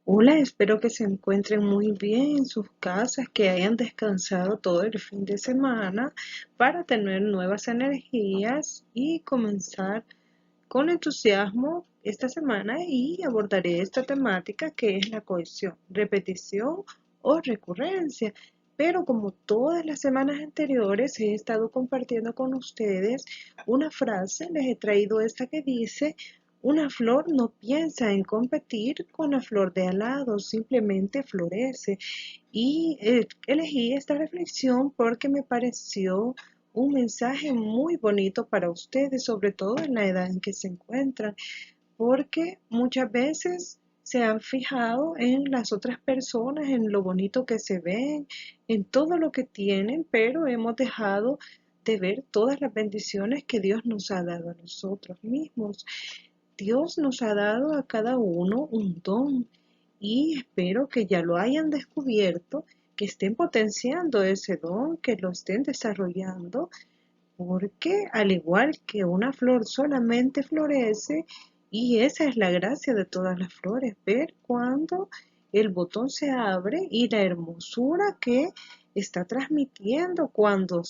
Hola, espero que se encuentren muy bien en sus casas, que hayan descansado todo el fin de semana para tener nuevas energías y comenzar con entusiasmo esta semana y abordaré esta temática que es la cohesión, repetición o recurrencia. Pero como todas las semanas anteriores he estado compartiendo con ustedes una frase, les he traído esta que dice: una flor no piensa en competir con la flor de al lado, simplemente florece. Y elegí esta reflexión porque me pareció un mensaje muy bonito para ustedes, sobre todo en la edad en que se encuentran, porque muchas veces se han fijado en las otras personas, en lo bonito que se ven, en todo lo que tienen, pero hemos dejado de ver todas las bendiciones que Dios nos ha dado a nosotros mismos. Dios nos ha dado a cada uno un don y espero que ya lo hayan descubierto, que estén potenciando ese don, que lo estén desarrollando, porque al igual que una flor solamente florece, y esa es la gracia de todas las flores, ver cuando el botón se abre y la hermosura que está transmitiendo cuando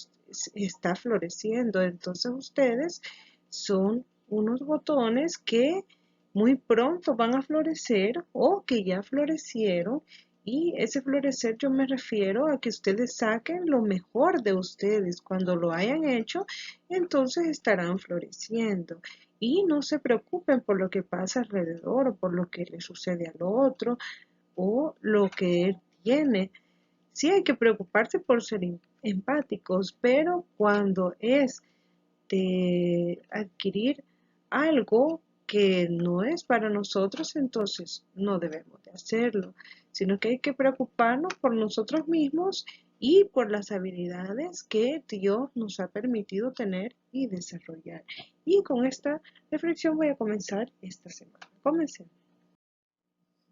está floreciendo. Entonces ustedes son unos botones que muy pronto van a florecer o que ya florecieron, y ese florecer yo me refiero a que ustedes saquen lo mejor de ustedes. Cuando lo hayan hecho, entonces estarán floreciendo. Y no se preocupen por lo que pasa alrededor o por lo que le sucede al otro o lo que él tiene. Sí hay que preocuparse por ser empáticos, pero cuando es de adquirir algo que no es para nosotros, entonces no debemos de hacerlo, sino que hay que preocuparnos por nosotros mismos y por las habilidades que Dios nos ha permitido tener y desarrollar. Y con esta reflexión voy a comenzar esta semana. Comencemos.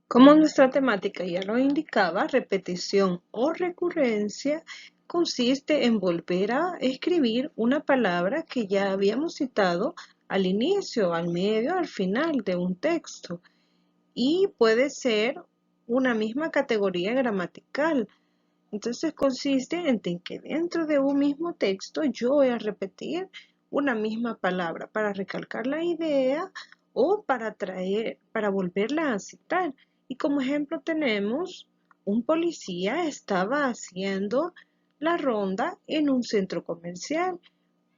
Como nuestra temática ya lo indicaba, repetición o recurrencia consiste en volver a escribir una palabra que ya habíamos citado al inicio, al medio, al final de un texto, y puede ser una misma categoría gramatical. Entonces consiste en que dentro de un mismo texto yo voy a repetir una misma palabra para recalcar la idea o para volverla a citar. Y como ejemplo tenemos: un policía estaba haciendo la ronda en un centro comercial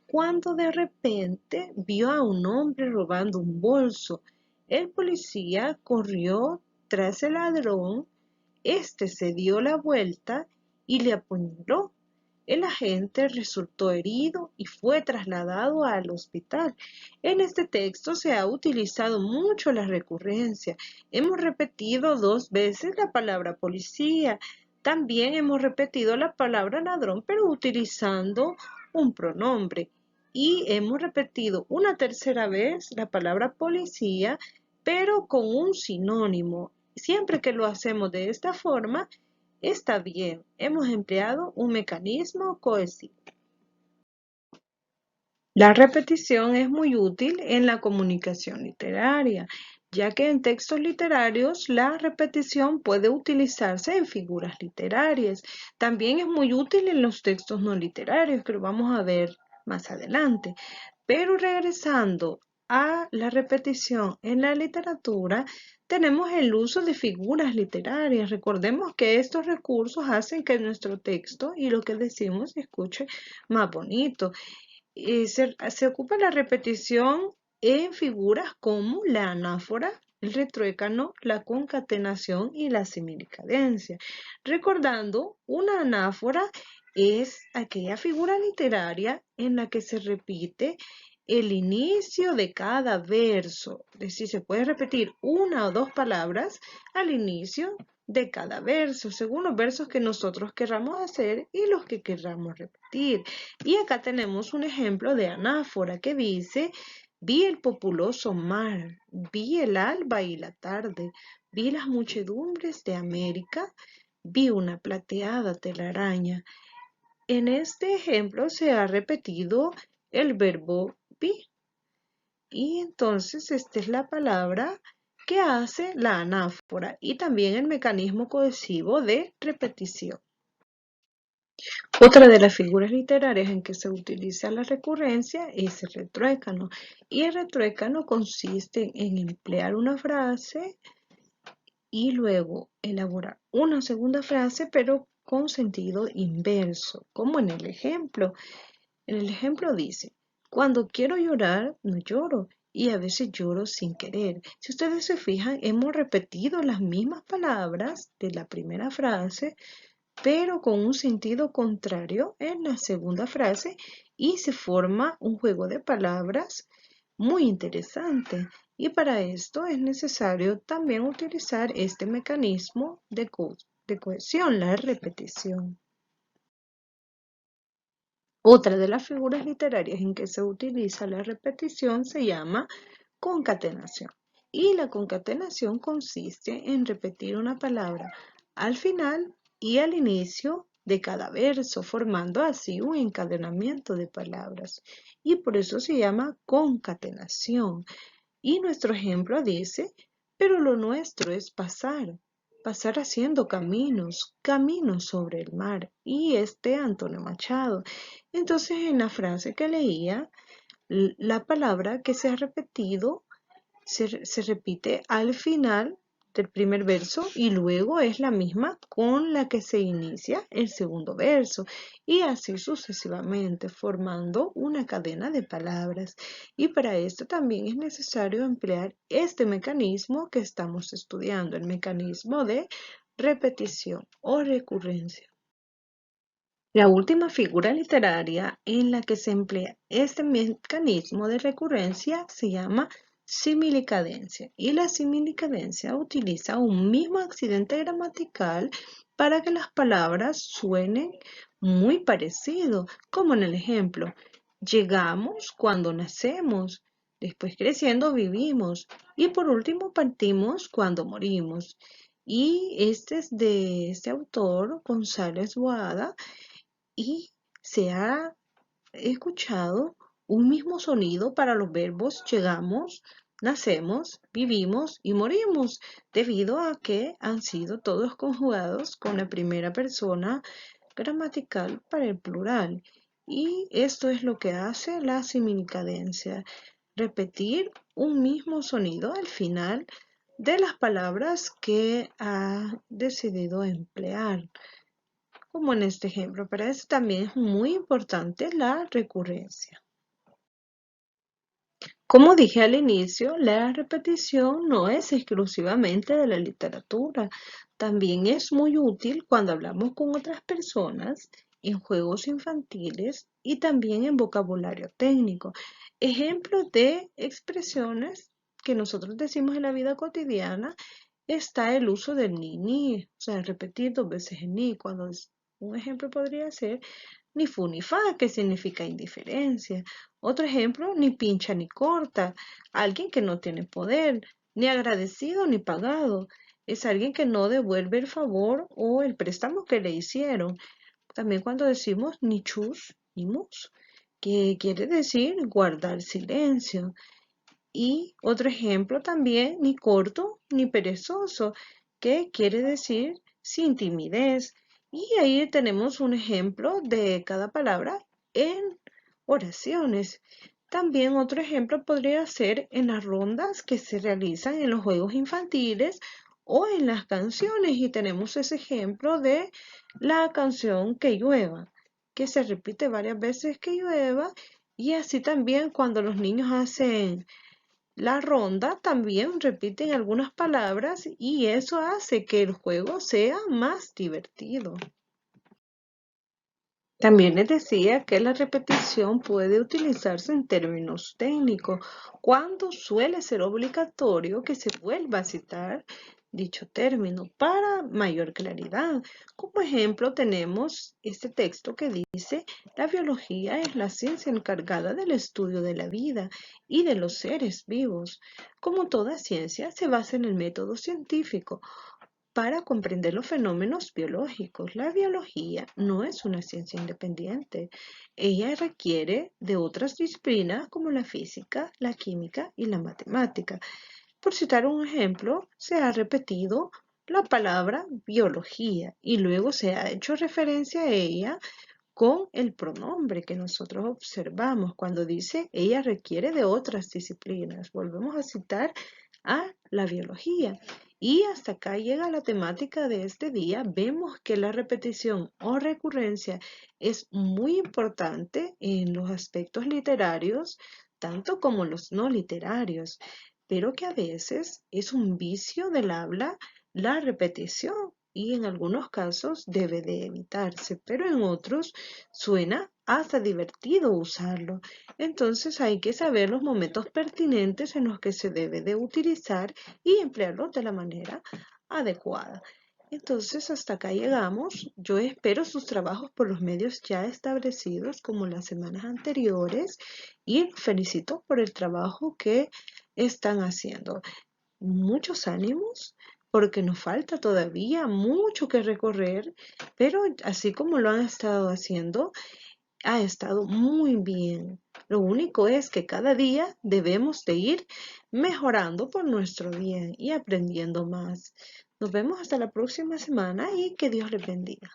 cuando de repente vio a un hombre robando un bolso. El policía corrió tras el ladrón. Este se dio la vuelta y le apuñaló. El agente resultó herido y fue trasladado al hospital. En este texto se ha utilizado mucho la recurrencia. Hemos repetido 2 veces la palabra policía. También hemos repetido la palabra ladrón, pero utilizando un pronombre. Y hemos repetido una tercera vez la palabra policía, pero con un sinónimo. Siempre que lo hacemos de esta forma, está bien. Hemos empleado un mecanismo cohesivo. La repetición es muy útil en la comunicación literaria, ya que en textos literarios la repetición puede utilizarse en figuras literarias. También es muy útil en los textos no literarios, que lo vamos a ver más adelante. Pero regresando a la repetición en la literatura, tenemos el uso de figuras literarias. Recordemos que estos recursos hacen que nuestro texto y lo que decimos se escuche más bonito. Se ocupa la repetición en figuras como la anáfora, el retruécano, la concatenación y la similicadencia. Recordando, una anáfora es aquella figura literaria en la que se repite el inicio de cada verso. Es decir, se puede repetir una o dos palabras al inicio de cada verso, según los versos que nosotros querramos hacer y los que querramos repetir. Y acá tenemos un ejemplo de anáfora que dice: vi el populoso mar, vi el alba y la tarde, vi las muchedumbres de América, vi una plateada telaraña. En este ejemplo se ha repetido el verbo vi. Y entonces esta es la palabra que hace la anáfora y también el mecanismo cohesivo de repetición. Otra de las figuras literarias en que se utiliza la recurrencia es el retruécano. Y el retruécano consiste en emplear una frase y luego elaborar una segunda frase, pero con sentido inverso, como en el ejemplo. En el ejemplo dice, cuando quiero llorar, no lloro, y a veces lloro sin querer. Si ustedes se fijan, hemos repetido las mismas palabras de la primera frase, pero con un sentido contrario en la segunda frase y se forma un juego de palabras muy interesante. Y para esto es necesario también utilizar este mecanismo de cohesión, la repetición. Otra de las figuras literarias en que se utiliza la repetición se llama concatenación. Y la concatenación consiste en repetir una palabra al final y al inicio de cada verso, formando así un encadenamiento de palabras. Y por eso se llama concatenación. Y nuestro ejemplo dice, pero lo nuestro es pasar, pasar haciendo caminos, caminos sobre el mar. Y Antonio Machado. Entonces, en la frase que leía, la palabra que se ha repetido se repite al final del primer verso y luego es la misma con la que se inicia el segundo verso y así sucesivamente formando una cadena de palabras. Y para esto también es necesario emplear este mecanismo que estamos estudiando, el mecanismo de repetición o recurrencia. La última figura literaria en la que se emplea este mecanismo de recurrencia se llama similicadencia y la similicadencia utiliza un mismo accidente gramatical para que las palabras suenen muy parecido, como en el ejemplo, llegamos cuando nacemos, después creciendo vivimos y por último partimos cuando morimos. Y este es de este autor, González Boada, y se ha escuchado un mismo sonido para los verbos llegamos, nacemos, vivimos y morimos, debido a que han sido todos conjugados con la primera persona gramatical para el plural. Y esto es lo que hace la similcadencia, repetir un mismo sonido al final de las palabras que ha decidido emplear como en este ejemplo. Para eso también es muy importante la recurrencia. Como dije al inicio, la repetición no es exclusivamente de la literatura. También es muy útil cuando hablamos con otras personas en juegos infantiles y también en vocabulario técnico. Ejemplos de expresiones que nosotros decimos en la vida cotidiana está el uso del ni, o sea, repetir dos veces el ni. Un ejemplo podría ser ni fu ni fa, que significa indiferencia. Otro ejemplo, ni pincha ni corta, alguien que no tiene poder, ni agradecido ni pagado. Es alguien que no devuelve el favor o el préstamo que le hicieron. También cuando decimos ni chus ni mus, que quiere decir guardar silencio. Y otro ejemplo también, ni corto ni perezoso, que quiere decir sin timidez. Y ahí tenemos un ejemplo de cada palabra en oraciones. También otro ejemplo podría ser en las rondas que se realizan en los juegos infantiles o en las canciones. Y tenemos ese ejemplo de la canción Que llueva, que se repite varias veces que llueva. Y así también cuando los niños hacen la ronda también repiten algunas palabras y eso hace que el juego sea más divertido. También les decía que la repetición puede utilizarse en términos técnicos, cuando suele ser obligatorio que se vuelva a citar dicho término para mayor claridad. Como ejemplo tenemos este texto que dice, la biología es la ciencia encargada del estudio de la vida y de los seres vivos. Como toda ciencia, se basa en el método científico para comprender los fenómenos biológicos. La biología no es una ciencia independiente. Ella requiere de otras disciplinas como la física, la química y la matemática. Por citar un ejemplo, se ha repetido la palabra biología y luego se ha hecho referencia a ella con el pronombre que nosotros observamos cuando dice ella requiere de otras disciplinas. Volvemos a citar a la biología. Y hasta acá llega la temática de este día. Vemos que la repetición o recurrencia es muy importante en los aspectos literarios, tanto como los no literarios, pero que a veces es un vicio del habla la repetición y en algunos casos debe de evitarse, pero en otros suena hasta divertido usarlo. Entonces hay que saber los momentos pertinentes en los que se debe de utilizar y emplearlo de la manera adecuada. Entonces hasta acá llegamos. Yo espero sus trabajos por los medios ya establecidos como las semanas anteriores y los felicito por el trabajo que están haciendo. Muchos ánimos porque nos falta todavía mucho que recorrer, pero así como lo han estado haciendo, ha estado muy bien. Lo único es que cada día debemos de ir mejorando por nuestro bien y aprendiendo más. Nos vemos hasta la próxima semana y que Dios les bendiga.